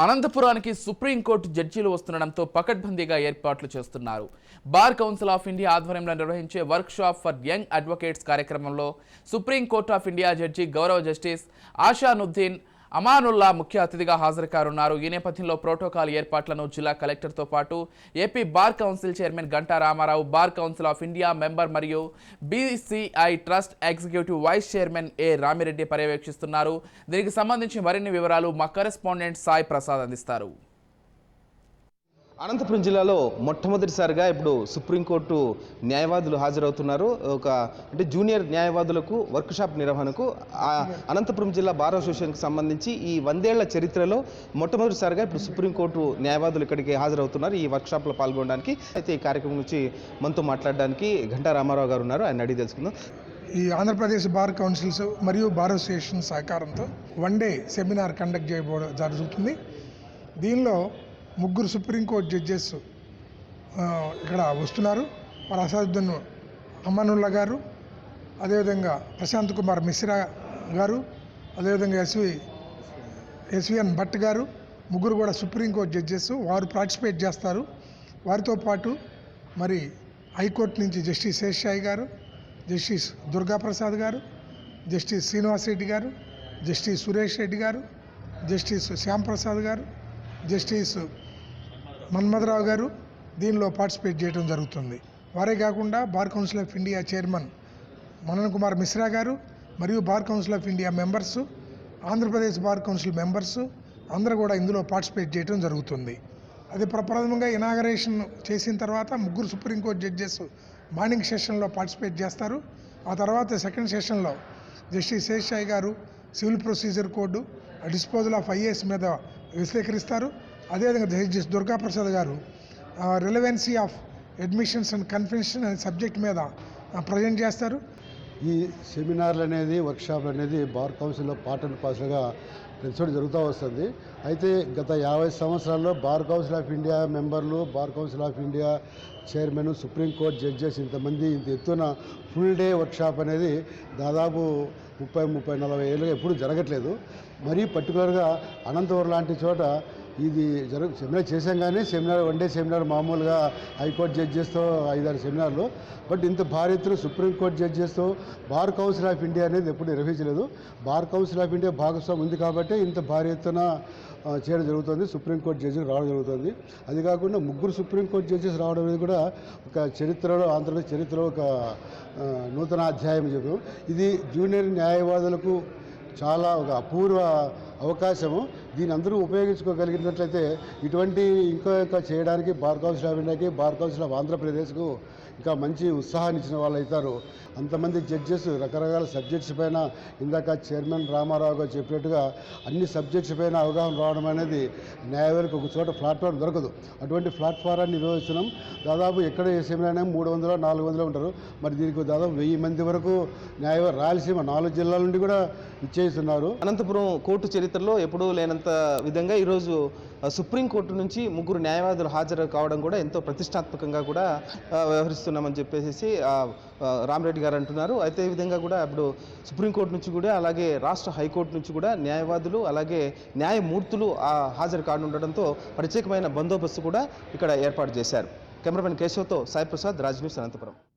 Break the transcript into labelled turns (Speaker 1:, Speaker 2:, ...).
Speaker 1: అనంతపురానికి supreme court జడ్జీలు వస్తుండడంతో పకడ్బందీగా ఏర్పాట్లు చేస్తున్నారు. బార్ కౌన్సిల్ ఆఫ్ ఇండియా ఆధ్వర్యంలో నిర్వహించే work shop for young advocates కార్యక్రమంలో సుప్రీంకోర్టు ఆఫ్ ఇండియా జడ్జి గౌరవ జస్టిస్ ఆషానుద్దీన్ అమానుల్లా ముఖ్య అతిథిగా హాజరు కానున్నారు. ఈ నేపథ్యంలో ప్రోటోకాల్ ఏర్పాట్లను జిల్లా కలెక్టర్తో పాటు AP bar council chairman Ganta Ramarao, bar council of India member మరియు BCI trust executive vice chairman A Ramireddy పర్యవేక్షిస్తున్నారు. దీనికి సంబంధించి మరిన్ని వివరాలు మా కరెస్పాండెంట్ సాయి ప్రసాద్ అందిస్తారు.
Speaker 2: అనంతపురం జిల్లాలో మొట్టమొదటిసారిగా ఇప్పుడు సుప్రీంకోర్టు న్యాయవాదులు హాజరవుతున్నారు. అంటే జూనియర్ న్యాయవాదులకు వర్క్షాప్ నిర్వహణకు అనంతపురం జిల్లా బార్ అసోసియేషన్కి సంబంధించి ఈ 100 ఏళ్ల చరిత్రలో మొట్టమొదటిసారిగా ఇప్పుడు సుప్రీంకోర్టు న్యాయవాదులు ఇక్కడికి హాజరవుతున్నారు ఈ వర్క్షాప్లో పాల్గొనడానికి. అయితే ఈ కార్యక్రమం నుంచి మనతో మాట్లాడడానికి గంటా రామారావు గారు ఉన్నారు, ఆయన అడిగి తెలుసుకుందాం.
Speaker 3: ఈ ఆంధ్రప్రదేశ్ బార్ కౌన్సిల్స్ మరియు బార్ అసోసియేషన్ సహకారంతో 1 డే సెమినార్ కండక్ట్ చేయబోవడం జరుగుతుంది. దీనిలో 3 సుప్రీంకోర్టు జడ్జెస్ ఇక్కడ వస్తున్నారు. వారు అసదుద్దీన్ అమానుల్లా గారు, అదేవిధంగా ప్రశాంత్ కుమార్ మిశ్రా గారు, అదేవిధంగా ఎస్విఎన్ భట్ గారు, 3 కూడా సుప్రీంకోర్టు జడ్జెస్. వారు పార్టిసిపేట్ చేస్తారు. వారితో పాటు మరి హైకోర్టు నుంచి జస్టిస్ శేషాయి గారు, జస్టిస్ దుర్గాప్రసాద్ గారు, జస్టిస్ శ్రీనివాస్ రెడ్డి గారు, జస్టిస్ సురేష్ రెడ్డి గారు, జస్టిస్ శ్యాంప్రసాద్ గారు, జస్టిస్ మన్మథరావు గారు దీనిలో పార్టిసిపేట్ చేయడం జరుగుతుంది. వారే కాకుండా bar council of India chairman Manan Kumar Mishra గారు మరియు bar council of India members, Andhra Pradesh bar council members అందరూ కూడా ఇందులో పార్టిసిపేట్ చేయడం జరుగుతుంది. అది ప్రప్రథమంగా ఇనాగరేషన్ చేసిన తర్వాత 3 సుప్రీంకోర్టు జడ్జెస్ మార్నింగ్ సెషన్లో పార్టిసిపేట్ చేస్తారు. ఆ తర్వాత సెకండ్ సెషన్లో జస్టిస్ శేషాయి గారు civil procedure code, disposal of IAS మీద విశ్లేషిస్తారు. అదేవిధంగా జస్టిస్ దుర్గాప్రసాద్ గారు relevancy of admissions and confession అనే సబ్జెక్ట్ మీద ప్రజెంట్ చేస్తారు.
Speaker 4: ఈ సెమినార్లు అనేది వర్క్షాప్ అనేది బార్ కౌన్సిల్లో పార్ట్ అండ్ పార్సల్గా ప్రతి జరుగుతూ వస్తుంది. అయితే గత 50 సంవత్సరాల్లో బార్ కౌన్సిల్ ఆఫ్ ఇండియా మెంబర్లు, bar council of India chairman, supreme court judges ఇంత ఎత్తున ఫుల్ డే వర్క్షాప్ అనేది దాదాపు 30-40 ఏళ్ళుగా ఎప్పుడూ జరగట్లేదు. మరీ పర్టికులర్గా అనంతపురం లాంటి చోట ఇది సెమినార్ చేసాం, కానీ సెమినార్ 1 డే సెమినార్ మామూలుగా హైకోర్టు జడ్జెస్తో 5-6 సెమినార్లు. బట్ ఇంత భారీ ఎత్తున సుప్రీంకోర్టు జడ్జెస్తో బార్ కౌన్సిల్ ఆఫ్ ఇండియా అనేది ఎప్పుడు నిర్వహించలేదు. బార్ కౌన్సిల్ ఆఫ్ ఇండియా భాగస్వామ్యం ఉంది కాబట్టి ఇంత భారీ ఎత్తున చేయడం జరుగుతుంది. సుప్రీంకోర్టు జడ్జిలు రావడం జరుగుతుంది. అది కాకుండా 3 సుప్రీంకోర్టు జడ్జెస్ రావడం అనేది కూడా ఒక చరిత్రలో, ఆంధ్రప్రదేశ్ చరిత్రలో ఒక నూతన అధ్యాయం చెప్పాము. ఇది జూనియర్ న్యాయవాదులకు చాలా ఒక అపూర్వ అవకాశము. దీన్ని అందరూ ఉపయోగించుకోగలిగినట్లయితే ఇటువంటి ఇంకా చేయడానికి బార్ కౌన్సిల్ ఆఫ్ ఇండియాకి, బార్ కౌన్సిల్ ఆఫ్ ఆంధ్రప్రదేశ్కు ఇంకా మంచి ఉత్సాహాన్ని ఇచ్చిన వాళ్ళు అవుతారు. అంతమంది జడ్జెస్ రకరకాల సబ్జెక్ట్స్ పైన, ఇందాక చైర్మన్ రామారావు గారు చెప్పినట్టుగా అన్ని సబ్జెక్ట్స్ పైన అవగాహన రావడం అనేది న్యాయవాదికి ఒక చోట ప్లాట్ఫామ్ దొరకదు. అటువంటి ప్లాట్ఫారాన్ని నిర్వహిస్తున్నాం. దాదాపు ఎక్కడ ఏ సెమినార్ 300-400 ఉంటారు. మరి దీనికి దాదాపు 1000 మంది వరకు రాయలసీమ 4 జిల్లాల నుండి కూడా ఇచ్చేస్తున్నారు.
Speaker 2: అనంతపురం కోర్టు చరిత్రలో ఎప్పుడూ లేనంత విధంగా ఈరోజు సుప్రీంకోర్టు నుంచి 3 న్యాయవాదులు హాజరు కావడం కూడా ఎంతో ప్రతిష్టాత్మకంగా కూడా వ్యవహరిస్తున్నామని చెప్పేసి రామిరెడ్డి గారు అంటున్నారు. అయితే ఈ విధంగా కూడా ఇప్పుడు సుప్రీంకోర్టు నుంచి కూడా, అలాగే రాష్ట్ర హైకోర్టు నుంచి కూడా న్యాయవాదులు, అలాగే న్యాయమూర్తులు హాజరు కానుండడంతో ప్రత్యేకమైన బందోబస్తు కూడా ఇక్కడ ఏర్పాటు చేశారు. కెమెరామెన్ కేశవ్తో సాయి ప్రసాద్, రాజ్ న్యూస్, అనంతపురం.